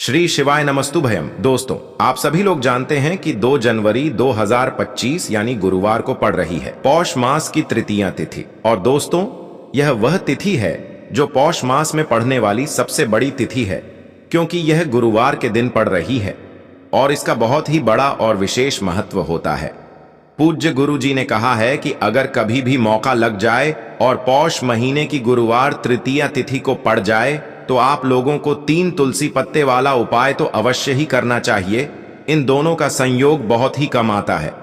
श्री शिवाय नमस्तुभयम। दोस्तों, आप सभी लोग जानते हैं कि 2 जनवरी 2025 यानी गुरुवार को पड़ रही है पौष मास की तृतीया तिथि। और दोस्तों, यह वह तिथि है जो पौष मास में पड़ने वाली सबसे बड़ी तिथि है, क्योंकि यह गुरुवार के दिन पड़ रही है और इसका बहुत ही बड़ा और विशेष महत्व होता है। पूज्य गुरु जी ने कहा है कि अगर कभी भी मौका लग जाए और पौष महीने की गुरुवार तृतीया तिथि को पड़ जाए तो आप लोगों को 3 तुलसी पत्ते वाला उपाय तो अवश्य ही करना चाहिए। इन दोनों का संयोग बहुत ही कम आता है।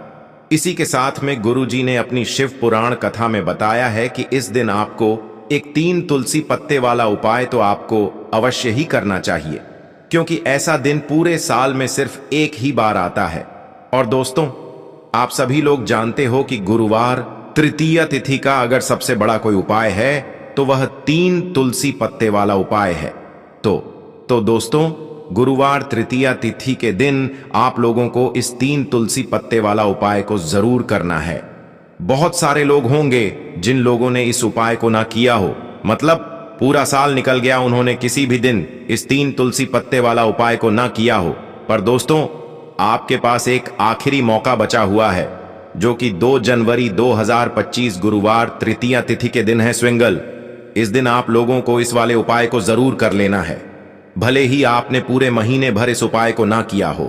इसी के साथ में गुरु जी ने अपनी शिव पुराण कथा में बताया है कि इस दिन आपको एक 3 तुलसी पत्ते वाला उपाय तो आपको अवश्य ही करना चाहिए, क्योंकि ऐसा दिन पूरे साल में सिर्फ एक ही बार आता है। और दोस्तों, आप सभी लोग जानते हो कि गुरुवार तृतीया तिथि का अगर सबसे बड़ा कोई उपाय है तो वह 3 तुलसी पत्ते वाला उपाय है। तो दोस्तों, गुरुवार तृतीया तिथि के दिन आप लोगों को इस 3 तुलसी पत्ते वाला उपाय को जरूर करना है। बहुत सारे लोग होंगे जिन लोगों ने इस उपाय को ना किया हो, मतलब पूरा साल निकल गया, उन्होंने किसी भी दिन इस 3 तुलसी पत्ते वाला उपाय को ना किया हो। पर दोस्तों, आपके पास एक आखिरी मौका बचा हुआ है, जो कि 2 जनवरी 2025 गुरुवार तृतीया तिथि के दिन है स्विंगल। इस दिन आप लोगों को इस वाले उपाय को जरूर कर लेना है। भले ही आपने पूरे महीने भर इस उपाय को ना किया हो,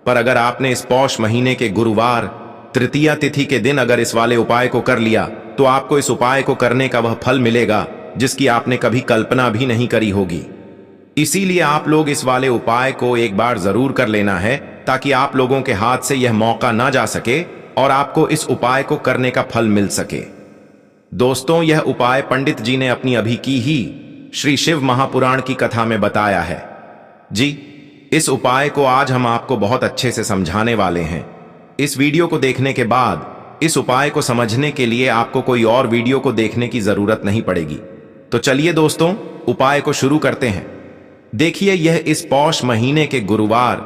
पर अगर आपने इस पौष महीने के गुरुवार तृतीया तिथि के दिन अगर इस वाले उपाय को कर लिया तो आपको इस उपाय को करने का वह फल मिलेगा जिसकी आपने कभी कल्पना भी नहीं करी होगी। इसीलिए आप लोग इस वाले उपाय को एक बार जरूर कर लेना है, ताकि आप लोगों के हाथ से यह मौका ना जा सके और आपको इस उपाय को करने का फल मिल सके। दोस्तों, यह उपाय पंडित जी ने अपनी अभी की ही श्री शिव महापुराण की कथा में बताया है। जी, इस उपाय को आज हम आपको बहुत अच्छे से समझाने वाले हैं। इस वीडियो को देखने के बाद इस उपाय को समझने के लिए आपको कोई और वीडियो को देखने की जरूरत नहीं पड़ेगी। तो चलिए दोस्तों, उपाय को शुरू करते हैं। देखिए, यह इस पौष महीने के गुरुवार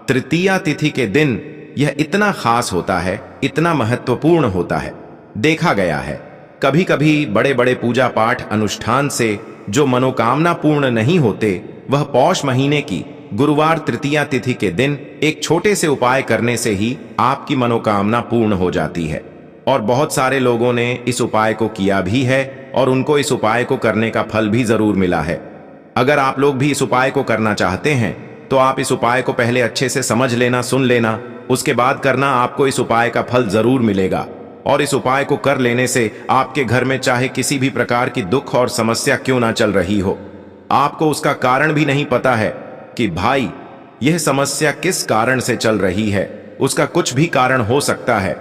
तृतीया तिथि के दिन यह इतना खास होता है, इतना महत्वपूर्ण होता है। देखा गया है कभी कभी बड़े बड़े पूजा पाठ अनुष्ठान से जो मनोकामना पूर्ण नहीं होते, वह पौष महीने की गुरुवार तृतीया तिथि के दिन एक छोटे से उपाय करने से ही आपकी मनोकामना पूर्ण हो जाती है। और बहुत सारे लोगों ने इस उपाय को किया भी है और उनको इस उपाय को करने का फल भी जरूर मिला है। अगर आप लोग भी इस उपाय को करना चाहते हैं तो आप इस उपाय को पहले अच्छे से समझ लेना, सुन लेना, उसके बाद करना। आपको इस उपाय का फल जरूर मिलेगा। और इस उपाय को कर लेने से आपके घर में चाहे किसी भी प्रकार की दुख और समस्या क्यों ना चल रही हो, आपको उसका कारण भी नहीं पता है कि भाई यह समस्या किस कारण से चल रही है। उसका कुछ भी कारण हो सकता है,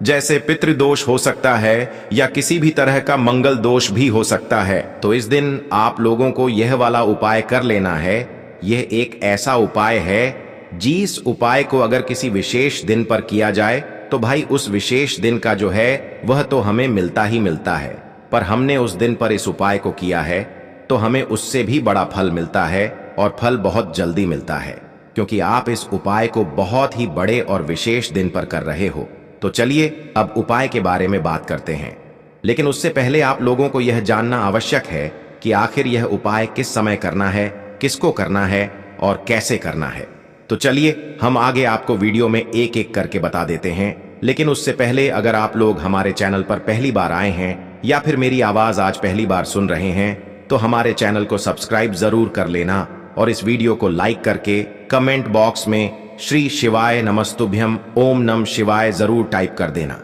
जैसे पितृदोष हो सकता है या किसी भी तरह का मंगल दोष भी हो सकता है। तो इस दिन आप लोगों को यह वाला उपाय कर लेना है। यह एक ऐसा उपाय है जिस उपाय को अगर किसी विशेष दिन पर किया जाए तो भाई उस विशेष दिन का जो है वह तो हमें मिलता ही मिलता है, पर हमने उस दिन पर इस उपाय को किया है तो हमें उससे भी बड़ा फल मिलता है, और फल बहुत जल्दी मिलता है, क्योंकि आप इस उपाय को बहुत ही बड़े और विशेष दिन पर कर रहे हो। तो चलिए अब उपाय के बारे में बात करते हैं। लेकिन उससे पहले आप लोगों को यह जानना आवश्यक है कि आखिर यह उपाय किस समय करना है, किसको करना है और कैसे करना है। तो चलिए हम आगे आपको वीडियो में एक एक करके बता देते हैं। लेकिन उससे पहले अगर आप लोग हमारे चैनल पर पहली बार आए हैं या फिर मेरी आवाज आज पहली बार सुन रहे हैं तो हमारे चैनल को सब्सक्राइब जरूर कर लेना और इस वीडियो को लाइक करके कमेंट बॉक्स में श्री शिवाय नमस्तुभ्यम ओम नम शिवाय जरूर टाइप कर देना।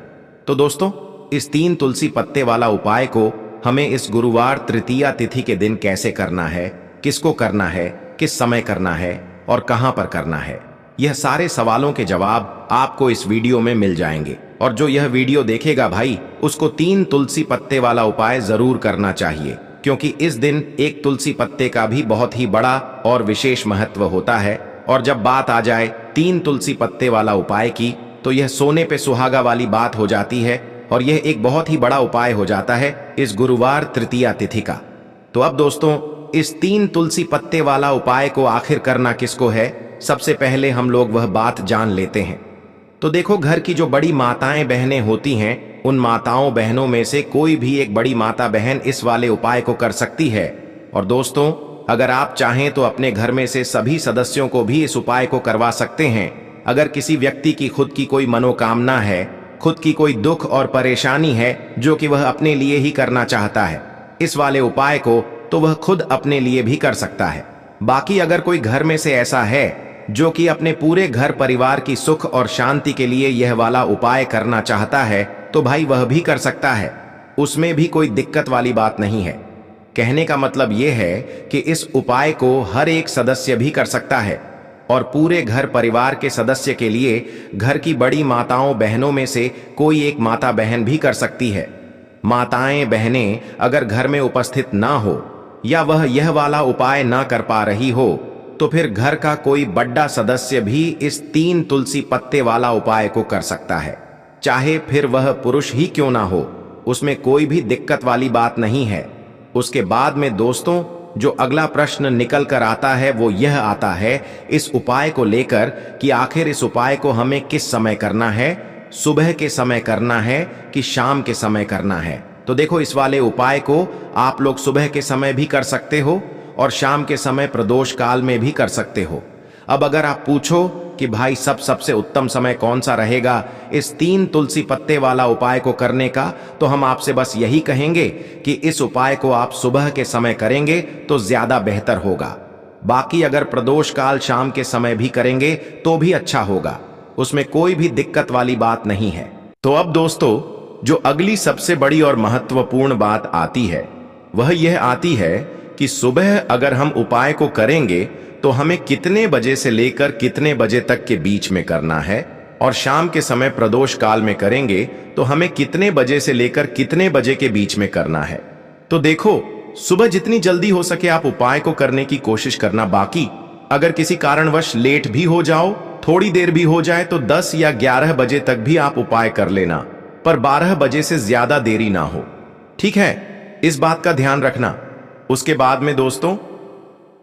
तो दोस्तों, इस 3 तुलसी पत्ते वाला उपाय को हमें इस गुरुवार तृतीया तिथि के दिन कैसे करना है, किसको करना है, किस समय करना है और कहां पर करना है, यह सारे सवालों के जवाब आपको इस वीडियो में मिल जाएंगे। और जो यह वीडियो देखेगा भाई, उसको 3 तुलसी पत्ते वाला उपाय जरूर करना चाहिए, क्योंकि इस दिन एक तुलसी पत्ते का भी बहुत ही बड़ा और विशेष महत्व होता है। और जब बात आ जाए 3 तुलसी पत्ते वाला उपाय की, तो यह सोने पे सुहागा वाली बात हो जाती है और यह एक बहुत ही बड़ा उपाय हो जाता है इस गुरुवार तृतीया तिथि का। तो अब दोस्तों, इस 3 तुलसी पत्ते वाला उपाय को आखिर करना किसको है, सबसे पहले हम लोग वह बात जान लेते हैं। तो देखो, घर की जो बड़ी माताएं बहनें होती हैं, उन माताओं बहनों में से कोई भी एक बड़ी माता बहन इस वाले उपाय को कर सकती है। और दोस्तों, अगर आप चाहें तो अपने घर में से सभी सदस्यों को भी इस उपाय को करवा सकते हैं। अगर किसी व्यक्ति की खुद की कोई मनोकामना है, खुद की कोई दुख और परेशानी है जो कि वह अपने लिए ही करना चाहता है इस वाले उपाय को, तो वह खुद अपने लिए भी कर सकता है। बाकी अगर कोई घर में से ऐसा है जो कि अपने पूरे घर परिवार की सुख और शांति के लिए यह वाला उपाय करना चाहता है, तो भाई वह भी कर सकता है, उसमें भी कोई दिक्कत वाली बात नहीं है। कहने का मतलब यह है कि इस उपाय को हर एक सदस्य भी कर सकता है और पूरे घर परिवार के सदस्य के लिए घर की बड़ी माताओं बहनों में से कोई एक माता बहन भी कर सकती है। माताएं बहनें अगर घर में उपस्थित ना हो या वह यह वाला उपाय ना कर पा रही हो, तो फिर घर का कोई बड़ा सदस्य भी इस 3 तुलसी पत्ते वाला उपाय को कर सकता है, चाहे फिर वह पुरुष ही क्यों ना हो, उसमें कोई भी दिक्कत वाली बात नहीं है। उसके बाद में दोस्तों जो अगला प्रश्न निकल कर आता है वो यह आता है इस उपाय को लेकर कि आखिर इस उपाय को हमें किस समय करना है, सुबह के समय करना है कि शाम के समय करना है। तो देखो, इस वाले उपाय को आप लोग सुबह के समय भी कर सकते हो और शाम के समय प्रदोष काल में भी कर सकते हो। अब अगर आप पूछो कि भाई सबसे उत्तम समय कौन सा रहेगा इस 3 तुलसी पत्ते वाला उपाय को करने का, तो हम आपसे बस यही कहेंगे कि इस उपाय को आप सुबह के समय करेंगे तो ज्यादा बेहतर होगा। बाकी अगर प्रदोष काल शाम के समय भी करेंगे तो भी अच्छा होगा, उसमें कोई भी दिक्कत वाली बात नहीं है। तो अब दोस्तों जो अगली सबसे बड़ी और महत्वपूर्ण बात आती है वह यह आती है कि सुबह अगर हम उपाय को करेंगे तो हमें कितने बजे से लेकर कितने बजे तक के बीच में करना है, और शाम के समय प्रदोष काल में करेंगे तो हमें कितने बजे से लेकर कितने बजे के बीच में करना है। तो देखो, सुबह जितनी जल्दी हो सके आप उपाय को करने की कोशिश करना। बाकी अगर किसी कारणवश लेट भी हो जाओ, थोड़ी देर भी हो जाए, तो 10 या 11 बजे तक भी आप उपाय कर लेना, पर 12 बजे से ज्यादा देरी ना हो, ठीक है? इस बात का ध्यान रखना। उसके बाद में दोस्तों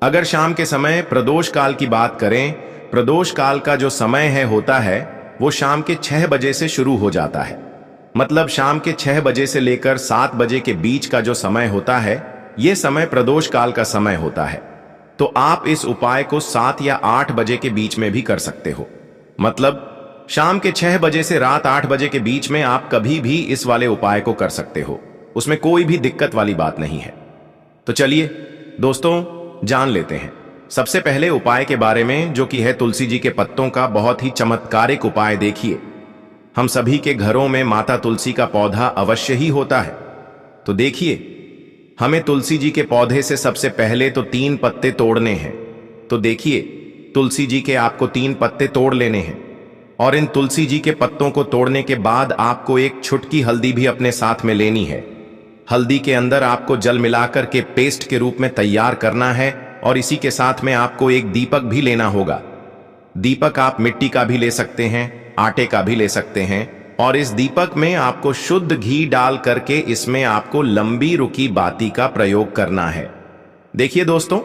अगर शाम के समय प्रदोष काल की बात करें, प्रदोष काल का जो समय होता है वो शाम के 6 बजे से शुरू हो जाता है। मतलब शाम के 6 बजे से लेकर 7 बजे के बीच का जो समय होता है, यह समय प्रदोष काल का समय होता है। तो आप इस उपाय को 7 या 8 बजे के बीच में भी कर सकते हो। मतलब शाम के 6 बजे से रात 8 बजे के बीच में आप कभी भी इस वाले उपाय को कर सकते हो, उसमें कोई भी दिक्कत वाली बात नहीं है। तो चलिए दोस्तों जान लेते हैं सबसे पहले उपाय के बारे में, जो कि है तुलसी जी के पत्तों का बहुत ही चमत्कारिक उपाय। देखिए, हम सभी के घरों में माता तुलसी का पौधा अवश्य ही होता है। तो देखिए, हमें तुलसी जी के पौधे से सबसे पहले तो 3 पत्ते तोड़ने हैं। तो देखिए, तुलसी जी के आपको 3 पत्ते तोड़ लेने हैं, और इन तुलसी जी के पत्तों को तोड़ने के बाद आपको एक छुटकी हल्दी भी अपने साथ में लेनी है। हल्दी के अंदर आपको जल मिलाकर के पेस्ट के रूप में तैयार करना है, और इसी के साथ में आपको एक दीपक भी लेना होगा। दीपक आप मिट्टी का भी ले सकते हैं, आटे का भी ले सकते हैं, और इस दीपक में आपको शुद्ध घी डाल करके इसमें आपको लंबी रुकी बाती का प्रयोग करना है। देखिए दोस्तों,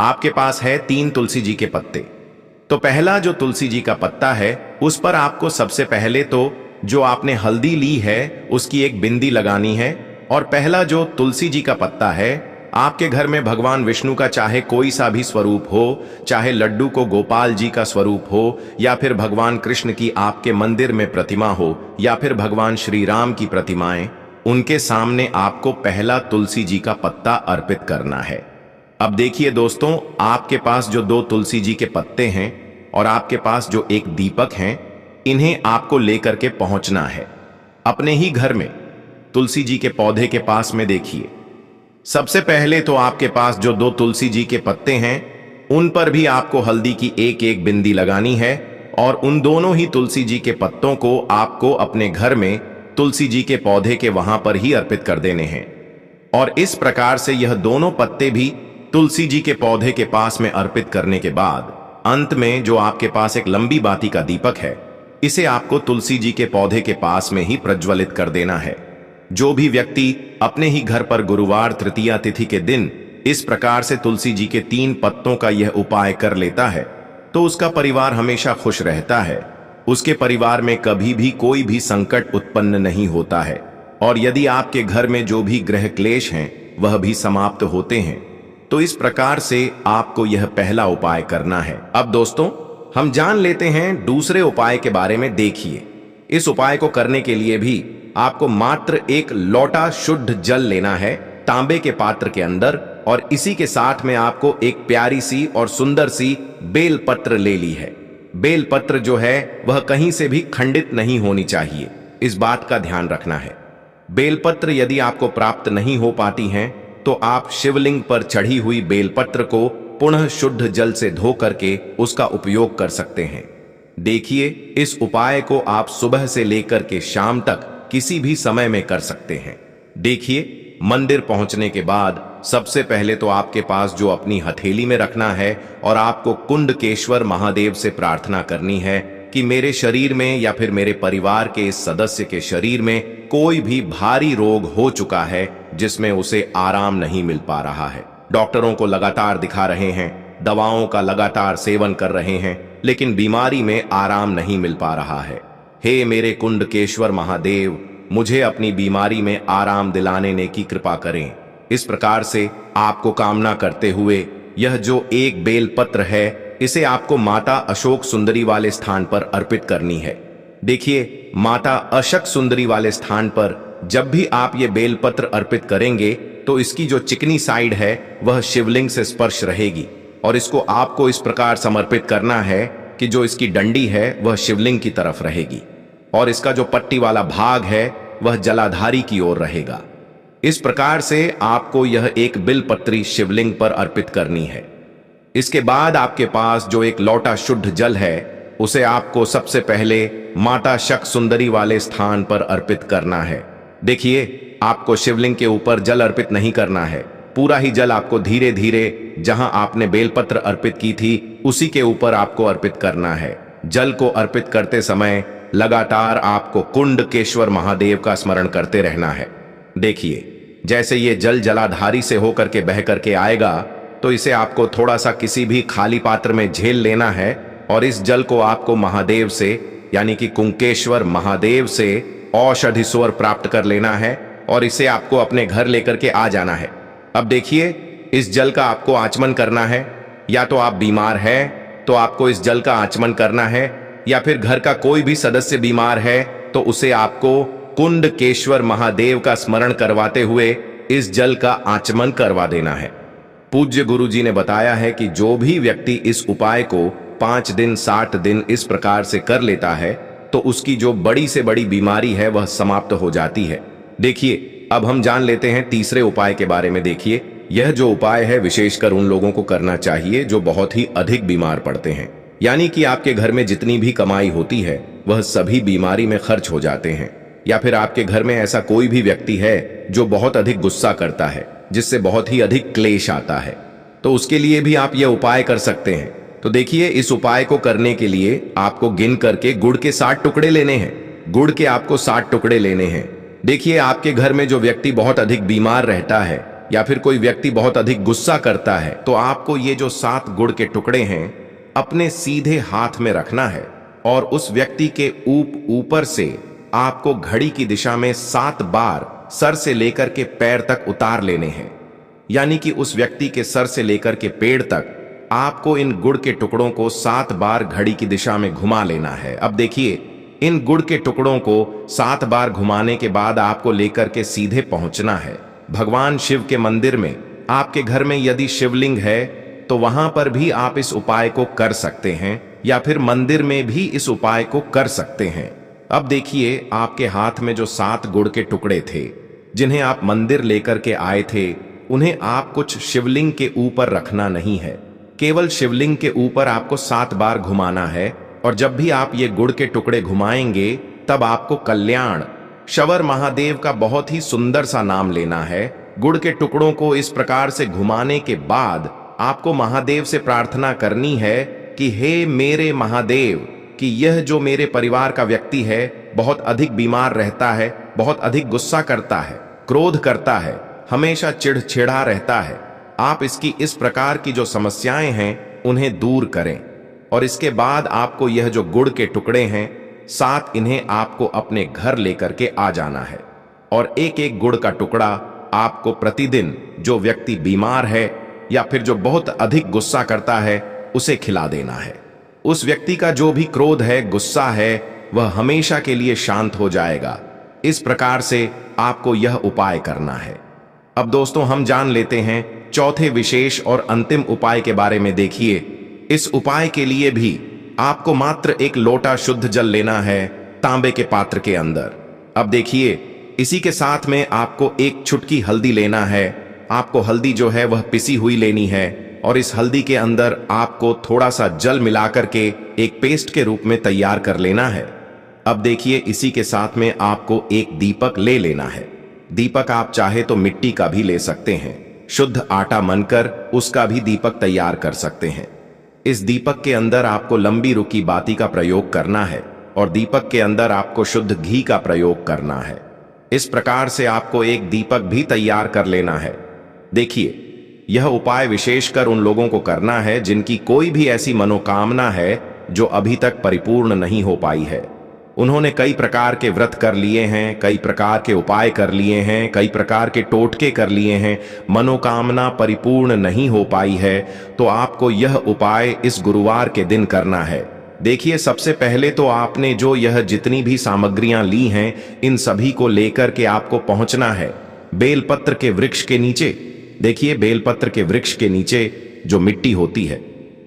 आपके पास है 3 तुलसी जी के पत्ते। तो पहला जो तुलसी जी का पत्ता है उस पर आपको सबसे पहले तो जो आपने हल्दी ली है उसकी एक बिंदी लगानी है। और पहला जो तुलसी जी का पत्ता है, आपके घर में भगवान विष्णु का चाहे कोई सा भी स्वरूप हो, चाहे लड्डू को गोपाल जी का स्वरूप हो, या फिर भगवान कृष्ण की आपके मंदिर में प्रतिमा हो, या फिर भगवान श्री राम की प्रतिमाएं, उनके सामने आपको पहला तुलसी जी का पत्ता अर्पित करना है। अब देखिए दोस्तों, आपके पास जो 2 तुलसी जी के पत्ते हैं और आपके पास जो एक दीपक हैं, इन्हें आपको लेकर के पहुंचना है अपने ही घर में तुलसी जी के पौधे के पास में। देखिए, सबसे पहले तो आपके पास जो 2 तुलसी जी के पत्ते हैं उन पर भी आपको हल्दी की एक एक बिंदी लगानी है, और उन दोनों ही तुलसी जी के पत्तों को आपको अपने घर में तुलसी जी के पौधे के वहां पर ही अर्पित कर देने हैं। और इस प्रकार से यह दोनों पत्ते भी तुलसी जी के पौधे के पास में अर्पित करने के बाद अंत में जो आपके पास एक लंबी बाती का दीपक है, इसे आपको तुलसी जी के पौधे के पास में ही प्रज्वलित कर देना है। जो भी व्यक्ति अपने ही घर पर गुरुवार तृतीया तिथि के दिन इस प्रकार से तुलसी जी के 3 पत्तों का यह उपाय कर लेता है, तो उसका परिवार हमेशा खुश रहता है, उसके परिवार में कभी भी कोई भी संकट उत्पन्न नहीं होता है, और यदि आपके घर में जो भी ग्रह क्लेश हैं वह भी समाप्त होते हैं। तो इस प्रकार से आपको यह पहला उपाय करना है। अब दोस्तों, हम जान लेते हैं दूसरे उपाय के बारे में। देखिए, इस उपाय को करने के लिए भी आपको मात्र एक लोटा शुद्ध जल लेना है तांबे के पात्र के अंदर, और इसी के साथ में आपको एक प्यारी सी और सुंदर सी बेल पत्र ले ली है। बेल पत्र जो है वह कहीं से भी खंडित नहीं होनी चाहिए, इस बात का ध्यान रखना है। बेलपत्र यदि आपको प्राप्त नहीं हो पाती हैं तो आप शिवलिंग पर चढ़ी हुई बेलपत्र को पुनः शुद्ध जल से धो करके उसका उपयोग कर सकते हैं। देखिए, इस उपाय को आप सुबह से लेकर के शाम तक किसी भी समय में कर सकते हैं। देखिए, मंदिर पहुंचने के बाद सबसे पहले तो आपके पास जो अपनी हथेली में रखना है और आपको कुंडकेश्वर महादेव से प्रार्थना करनी है कि मेरे शरीर में या फिर मेरे परिवार के इस सदस्य के शरीर में कोई भी भारी रोग हो चुका है जिसमें उसे आराम नहीं मिल पा रहा है। डॉक्टरों को लगातार दिखा रहे हैं, दवाओं का लगातार सेवन कर रहे हैं, लेकिन बीमारी में आराम नहीं मिल पा रहा है। हे मेरे कुंडकेश्वर महादेव, मुझे अपनी बीमारी में आराम दिलाने की कृपा करें। इस प्रकार से आपको कामना करते हुए यह जो एक बेल पत्र है, इसे आपको माता अशोक सुंदरी वाले स्थान पर अर्पित करनी है। देखिए, माता अशोक सुंदरी वाले स्थान पर जब भी आप ये बेलपत्र अर्पित करेंगे तो इसकी जो चिकनी साइड है वह शिवलिंग से स्पर्श रहेगी, और इसको आपको इस प्रकार समर्पित करना है कि जो इसकी डंडी है वह शिवलिंग की तरफ रहेगी और इसका जो पट्टी वाला भाग है वह जलाधारी की ओर रहेगा। इस प्रकार से आपको यह एक बिलपत्री शिवलिंग पर अर्पित करनी है। इसके बाद आपके पास जो एक लोटा शुद्ध जल है उसे आपको सबसे पहले माता शक सुंदरी वाले स्थान पर अर्पित करना है। देखिए, आपको शिवलिंग के ऊपर जल अर्पित नहीं करना है, पूरा ही जल आपको धीरे धीरे जहां आपने बेलपत्र अर्पित की थी उसी के ऊपर आपको अर्पित करना है। जल को अर्पित करते समय लगातार आपको कुंडकेश्वर महादेव का स्मरण करते रहना है। देखिए, जैसे ये जल जलाधारी से होकर के बह करके आएगा तो इसे आपको थोड़ा सा किसी भी खाली पात्र में झेल लेना है और इस जल को आपको महादेव से यानी कि कुंकेश्वर महादेव से औषधि स्वर प्राप्त कर लेना है और इसे आपको अपने घर लेकर के आ जाना है। अब देखिए, इस जल का आपको आचमन करना है। या तो आप बीमार हैं तो आपको इस जल का आचमन करना है, या फिर घर का कोई भी सदस्य बीमार है तो उसे आपको कुंडकेश्वर महादेव का स्मरण करवाते हुए इस जल का आचमन करवा देना है। पूज्य गुरु जी ने बताया है कि जो भी व्यक्ति इस उपाय को 5 दिन 60 दिन इस प्रकार से कर लेता है तो उसकी जो बड़ी से बड़ी बीमारी है वह समाप्त हो जाती है। देखिए, अब हम जान लेते हैं तीसरे उपाय के बारे में। देखिए, यह जो उपाय है विशेषकर उन लोगों को करना चाहिए जो बहुत ही अधिक बीमार पड़ते हैं, यानी कि आपके घर में जितनी भी कमाई होती है वह सभी बीमारी में खर्च हो जाते हैं, या फिर आपके घर में ऐसा कोई भी व्यक्ति है जो बहुत अधिक गुस्सा करता है जिससे बहुत ही अधिक क्लेश आता है, तो उसके लिए भी आप यह उपाय कर सकते हैं। तो देखिए, इस उपाय को करने के लिए आपको गिन करके गुड़ के 60 टुकड़े लेने हैं। गुड़ के आपको 60 टुकड़े लेने हैं। देखिए, आपके घर में जो व्यक्ति बहुत अधिक बीमार रहता है या फिर कोई व्यक्ति बहुत अधिक गुस्सा करता है तो आपको ये जो 7 गुड़ के टुकड़े हैं अपने सीधे हाथ में रखना है और उस व्यक्ति के ऊपर से आपको घड़ी की दिशा में 7 बार सर से लेकर के पैर तक उतार लेने हैं। यानी कि उस व्यक्ति के सर से लेकर के पेड़ तक आपको इन गुड़ के टुकड़ों को 7 बार घड़ी की दिशा में घुमा लेना है। अब देखिए, इन गुड़ के टुकड़ों को 7 बार घुमाने के बाद आपको लेकर के सीधे पहुंचना है भगवान शिव के मंदिर में। आपके घर में यदि शिवलिंग है तो वहां पर भी आप इस उपाय को कर सकते हैं, या फिर मंदिर में भी इस उपाय को कर सकते हैं। अब देखिए, आपके हाथ में जो 7 गुड़ के टुकड़े थे जिन्हें आप मंदिर लेकर के आए थे, उन्हें आप कुछ शिवलिंग के ऊपर रखना नहीं है, केवल शिवलिंग के ऊपर आपको 7 बार घुमाना है। और जब भी आप ये गुड़ के टुकड़े घुमाएंगे तब आपको कल्याण शवर महादेव का बहुत ही सुंदर सा नाम लेना है। गुड़ के टुकड़ों को इस प्रकार से घुमाने के बाद आपको महादेव से प्रार्थना करनी है कि हे मेरे महादेव, कि यह जो मेरे परिवार का व्यक्ति है बहुत अधिक बीमार रहता है, बहुत अधिक गुस्सा करता है, क्रोध करता है, हमेशा चिड़चिड़ा रहता है, आप इसकी इस प्रकार की जो समस्याएं हैं उन्हें दूर करें। और इसके बाद आपको यह जो गुड़ के टुकड़े हैं 7, इन्हें आपको अपने घर लेकर के आ जाना है और एक एक गुड़ का टुकड़ा आपको प्रतिदिन जो व्यक्ति बीमार है या फिर जो बहुत अधिक गुस्सा करता है उसे खिला देना है। उस व्यक्ति का जो भी क्रोध है, गुस्सा है, वह हमेशा के लिए शांत हो जाएगा। इस प्रकार से आपको यह उपाय करना है। अब दोस्तों हम जान लेते हैं चौथे विशेष और अंतिम उपाय के बारे में। देखिए, इस उपाय के लिए भी आपको मात्र एक लोटा शुद्ध जल लेना है तांबे के पात्र के अंदर। अब देखिए, इसी के साथ में आपको एक चुटकी हल्दी लेना है। आपको हल्दी जो है वह पिसी हुई लेनी है और इस हल्दी के अंदर आपको थोड़ा सा जल मिलाकर के एक पेस्ट के रूप में तैयार कर लेना है। अब देखिए, इसी के साथ में आपको एक दीपक ले लेना है। दीपक आप चाहे तो मिट्टी का भी ले सकते हैं। शुद्ध आटा मनकर उसका भी दीपक तैयार कर सकते हैं। इस दीपक के अंदर आपको लंबी रुकी बाती का प्रयोग करना है और दीपक के अंदर आपको शुद्ध घी का प्रयोग करना है। इस प्रकार से आपको एक दीपक भी तैयार कर लेना है। देखिए, यह उपाय विशेषकर उन लोगों को करना है जिनकी कोई भी ऐसी मनोकामना है जो अभी तक परिपूर्ण नहीं हो पाई है। उन्होंने कई प्रकार के व्रत कर लिए हैं, कई प्रकार के उपाय कर लिए हैं, कई प्रकार के टोटके कर लिए हैं, मनोकामना परिपूर्ण नहीं हो पाई है। तो आपको यह उपाय इस गुरुवार के दिन करना है। देखिए, सबसे पहले तो आपने जो यह जितनी भी सामग्रियां ली हैं, इन सभी को लेकर के आपको पहुंचना है बेलपत्र के वृक्ष के नीचे। देखिए, बेलपत्र के वृक्ष के नीचे जो मिट्टी होती है,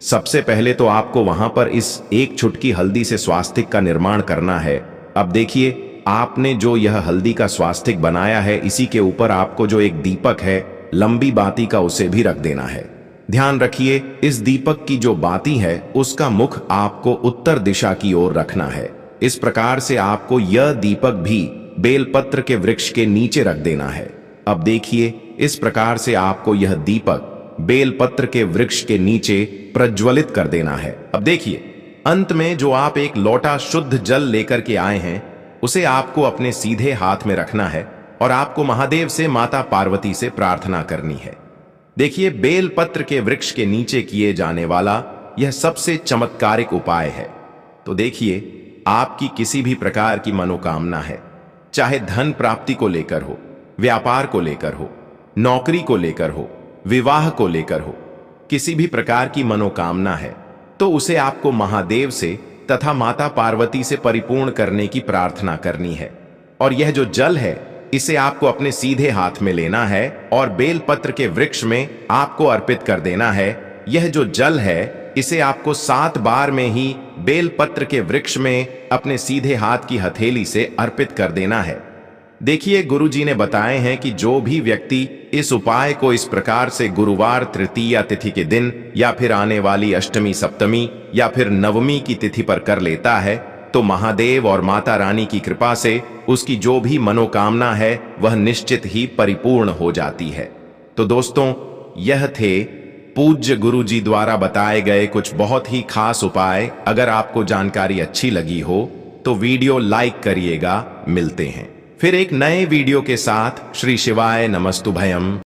सबसे पहले तो आपको वहां पर इस एक चुटकी हल्दी से स्वास्तिक का निर्माण करना है। अब देखिए, आपने जो यह हल्दी का स्वास्तिक बनाया है, इसी के ऊपर आपको जो एक दीपक है लंबी बाती का, उसे भी रख देना है। ध्यान रखिए, इस दीपक की जो बाती है उसका मुख आपको उत्तर दिशा की ओर रखना है। इस प्रकार से आपको यह दीपक भी बेलपत्र के वृक्ष के नीचे रख देना है। अब देखिए, इस प्रकार से आपको यह दीपक बेलपत्र के वृक्ष के नीचे प्रज्वलित कर देना है। अब देखिए, अंत में जो आप एक लोटा शुद्ध जल लेकर के आए हैं, उसे आपको अपने सीधे हाथ में रखना है और आपको महादेव से, माता पार्वती से प्रार्थना करनी है। देखिए, बेलपत्र के वृक्ष के नीचे किए जाने वाला यह सबसे चमत्कारिक उपाय है। तो देखिए, आपकी किसी भी प्रकार की मनोकामना है, चाहे धन प्राप्ति को लेकर हो, व्यापार को लेकर हो, नौकरी को लेकर हो, विवाह को लेकर हो, किसी भी प्रकार की मनोकामना है, तो उसे आपको महादेव से तथा माता पार्वती से परिपूर्ण करने की प्रार्थना करनी है। और यह जो जल है, इसे आपको अपने सीधे हाथ में लेना है और बेलपत्र के वृक्ष में आपको अर्पित कर देना है। यह जो जल है, इसे आपको 7 बार में ही बेलपत्र के वृक्ष में अपने सीधे हाथ की हथेली से अर्पित कर देना है। देखिए, गुरुजी ने बताए हैं कि जो भी व्यक्ति इस उपाय को इस प्रकार से गुरुवार तृतीया तिथि के दिन या फिर आने वाली अष्टमी, सप्तमी या फिर नवमी की तिथि पर कर लेता है, तो महादेव और माता रानी की कृपा से उसकी जो भी मनोकामना है वह निश्चित ही परिपूर्ण हो जाती है। तो दोस्तों, यह थे पूज्य गुरुजी द्वारा बताए गए कुछ बहुत ही खास उपाय। अगर आपको जानकारी अच्छी लगी हो तो वीडियो लाइक करिएगा। मिलते हैं फिर एक नए वीडियो के साथ। श्री शिवाय नमस्तुभयम।